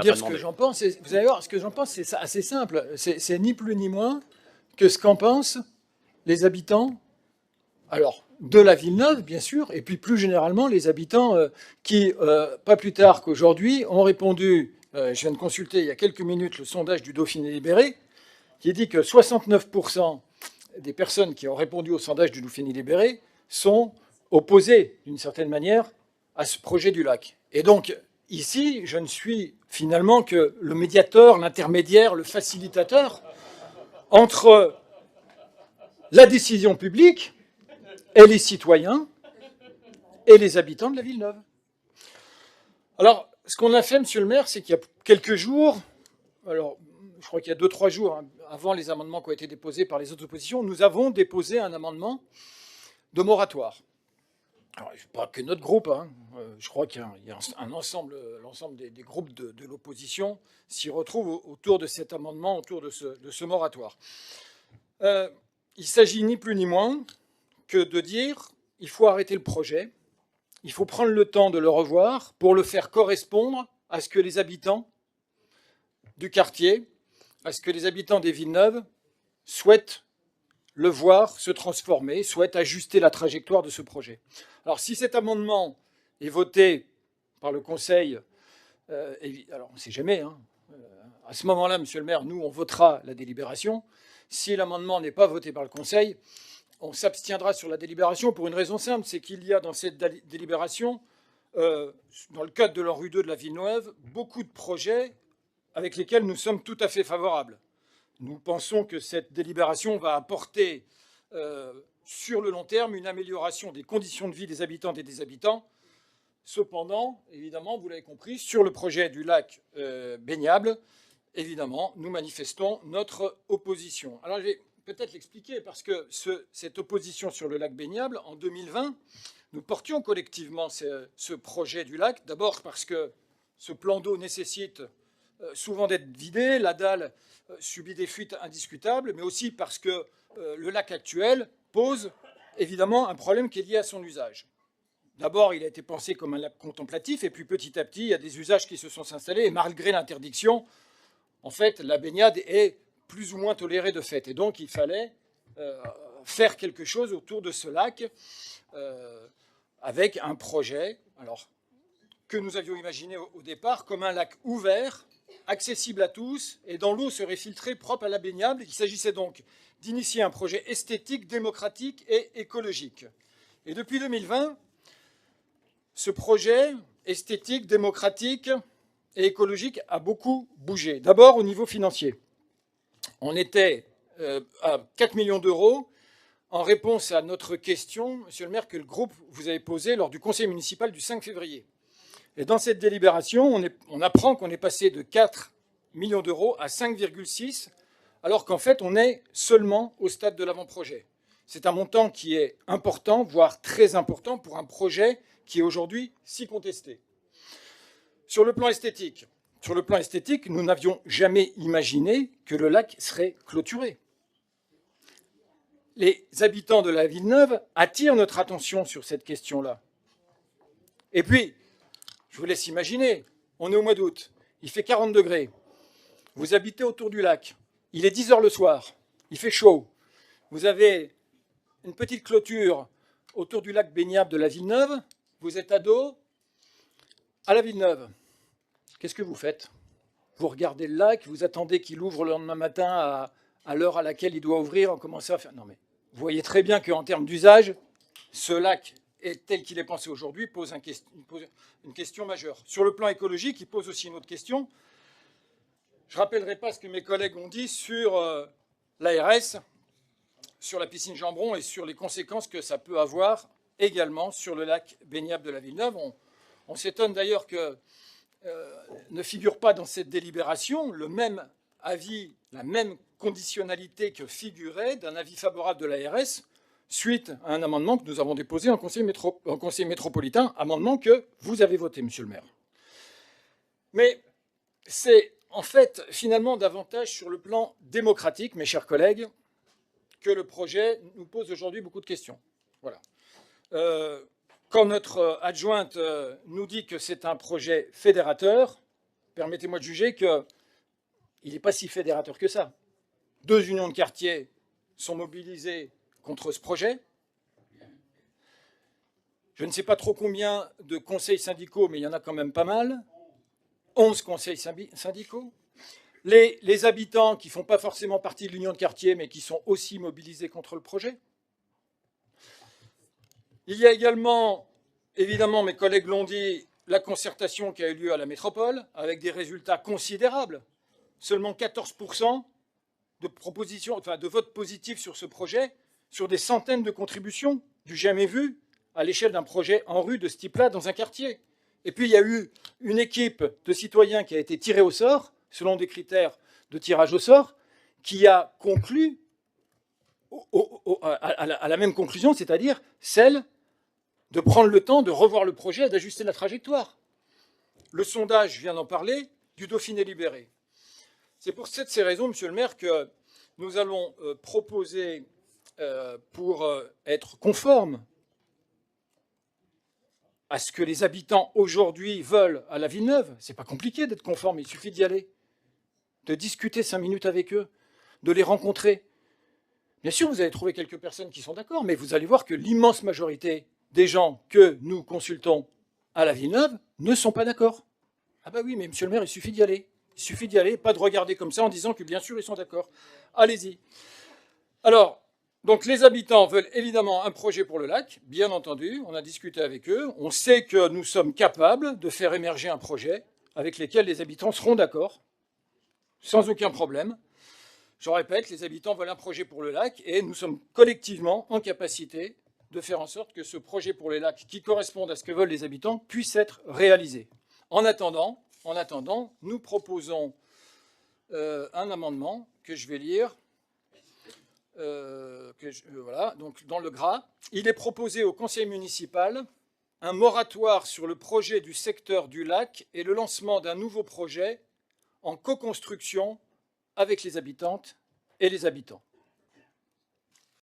Dire ce que j'en pense, vous allez voir, ce que j'en pense, c'est assez simple. C'est ni plus ni moins que ce qu'en pensent les habitants, alors de la Villeneuve, bien sûr, et puis plus généralement les habitants qui, pas plus tard qu'aujourd'hui, ont répondu. Je viens de consulter il y a quelques minutes le sondage du Dauphiné libéré, qui dit que 69% des personnes qui ont répondu au sondage du Dauphiné libéré sont opposées, d'une certaine manière, à ce projet du lac. Et donc, ici, je ne suis finalement que le médiateur, l'intermédiaire, le facilitateur entre la décision publique et les citoyens et les habitants de la Villeneuve. Alors, ce qu'on a fait, monsieur le maire, c'est qu'il y a quelques jours, alors je crois qu'il y a 2-3 jours, hein, avant les amendements qui ont été déposés par les autres oppositions, nous avons déposé un amendement de moratoire. Alors, pas que notre groupe, hein, je crois qu'il y a un ensemble, l'ensemble des groupes de l'opposition s'y retrouvent autour de cet amendement, autour de ce moratoire. Il s'agit ni plus ni moins que de dire il faut arrêter le projet, il faut prendre le temps de le revoir pour le faire correspondre à ce que les habitants du quartier, à ce que les habitants des Villeneuves souhaitent le voir se transformer, souhaitent ajuster la trajectoire de ce projet. Alors si cet amendement est voté par le Conseil, alors on ne sait jamais, hein, à ce moment-là, monsieur le maire, nous, on votera la délibération. Si l'amendement n'est pas voté par le Conseil, on s'abstiendra sur la délibération pour une raison simple, c'est qu'il y a dans cette délibération, dans le cadre de la rue 2 de la Villeneuve, beaucoup de projets avec lesquels nous sommes tout à fait favorables. Nous pensons que cette délibération va apporter sur le long terme une amélioration des conditions de vie des habitantes et des habitants. Cependant, évidemment, vous l'avez compris, sur le projet du lac baignable, évidemment, nous manifestons notre opposition. Alors, je vais peut-être l'expliquer, parce que cette opposition sur le lac baignable, en 2020, nous portions collectivement ce projet du lac, d'abord parce que ce plan d'eau nécessite souvent d'être vidé, la dalle subit des fuites indiscutables, mais aussi parce que le lac actuel pose évidemment un problème qui est lié à son usage. D'abord, il a été pensé comme un lac contemplatif, et puis petit à petit, il y a des usages qui se sont installés, et malgré l'interdiction, en fait, la baignade est plus ou moins tolérée de fait. Et donc, il fallait faire quelque chose autour de ce lac avec un projet que nous avions imaginé au départ comme un lac ouvert, accessible à tous, et dont l'eau serait filtrée propre à la baignade. Il s'agissait donc d'initier un projet esthétique, démocratique et écologique. Et depuis 2020, ce projet esthétique, démocratique et écologique a beaucoup bougé. D'abord au niveau financier. On était à 4 millions d'euros en réponse à notre question, monsieur le maire, que le groupe vous avait posée lors du conseil municipal du 5 février. Et dans cette délibération, on apprend qu'on est passé de 4 millions d'euros à 5,6, alors qu'en fait, on est seulement au stade de l'avant-projet. C'est un montant qui est important, voire très important, pour un projet qui est aujourd'hui si contesté. Sur le plan esthétique, nous n'avions jamais imaginé que le lac serait clôturé. Les habitants de la Villeneuve attirent notre attention sur cette question-là. Et puis, je vous laisse imaginer, on est au mois d'août, il fait 40 degrés, vous habitez autour du lac, il est 10 heures le soir, il fait chaud, vous avez une petite clôture autour du lac baignable de la Villeneuve, vous êtes à dos à la Villeneuve. Qu'est-ce que vous faites? Vous regardez le lac, vous attendez qu'il ouvre le lendemain matin à l'heure à laquelle il doit ouvrir, on commence à faire... Non mais, vous voyez très bien qu'en termes d'usage, ce lac, tel qu'il est pensé aujourd'hui, pose une question majeure. Sur le plan écologique, il pose aussi une autre question. Je ne rappellerai pas ce que mes collègues ont dit sur l'ARS, sur la piscine Jambron et sur les conséquences que ça peut avoir également sur le lac baignable de la Villeneuve. On s'étonne d'ailleurs que ne figure pas dans cette délibération le même avis, la même conditionnalité que figurait d'un avis favorable de l'ARS suite à un amendement que nous avons déposé en conseil métropolitain, amendement que vous avez voté, monsieur le maire. Mais c'est en fait finalement davantage sur le plan démocratique, mes chers collègues, que le projet nous pose aujourd'hui beaucoup de questions. Voilà. Quand notre adjointe nous dit que c'est un projet fédérateur, permettez-moi de juger qu'il n'est pas si fédérateur que ça. 2 unions de quartier sont mobilisées contre ce projet. Je ne sais pas trop combien de conseils syndicaux, mais il y en a quand même pas mal. 11 conseils syndicaux. Les habitants qui ne font pas forcément partie de l'union de quartier, mais qui sont aussi mobilisés contre le projet. Il y a également, évidemment, mes collègues l'ont dit, la concertation qui a eu lieu à la métropole, avec des résultats considérables. Seulement 14% de propositions, enfin de votes positifs sur ce projet, sur des centaines de contributions, du jamais vu à l'échelle d'un projet en rue de ce type-là dans un quartier. Et puis il y a eu une équipe de citoyens qui a été tirée au sort, selon des critères de tirage au sort, qui a conclu à la même conclusion, c'est-à-dire celle de prendre le temps de revoir le projet et d'ajuster la trajectoire. Le sondage, je viens d'en parler, du Dauphiné libéré. C'est pour ces raisons, monsieur le maire, que nous allons proposer, pour être conformes à ce que les habitants aujourd'hui veulent à la Villeneuve, c'est pas compliqué d'être conforme, il suffit d'y aller, de discuter 5 minutes avec eux, de les rencontrer. Bien sûr, vous allez trouver quelques personnes qui sont d'accord, mais vous allez voir que l'immense majorité des gens que nous consultons à la Villeneuve ne sont pas d'accord. Ah bah oui, mais monsieur le maire, il suffit d'y aller. Il suffit d'y aller, pas de regarder comme ça en disant que bien sûr, ils sont d'accord. Allez-y. Alors, donc les habitants veulent évidemment un projet pour le lac, bien entendu, on a discuté avec eux, on sait que nous sommes capables de faire émerger un projet avec lequel les habitants seront d'accord, sans aucun problème. Je répète, les habitants veulent un projet pour le lac et nous sommes collectivement en capacité de faire en sorte que ce projet pour les lacs, qui corresponde à ce que veulent les habitants, puisse être réalisé. En attendant, nous proposons un amendement que je vais lire. Voilà, donc dans le gras, il est proposé au conseil municipal un moratoire sur le projet du secteur du lac et le lancement d'un nouveau projet en co-construction avec les habitantes et les habitants.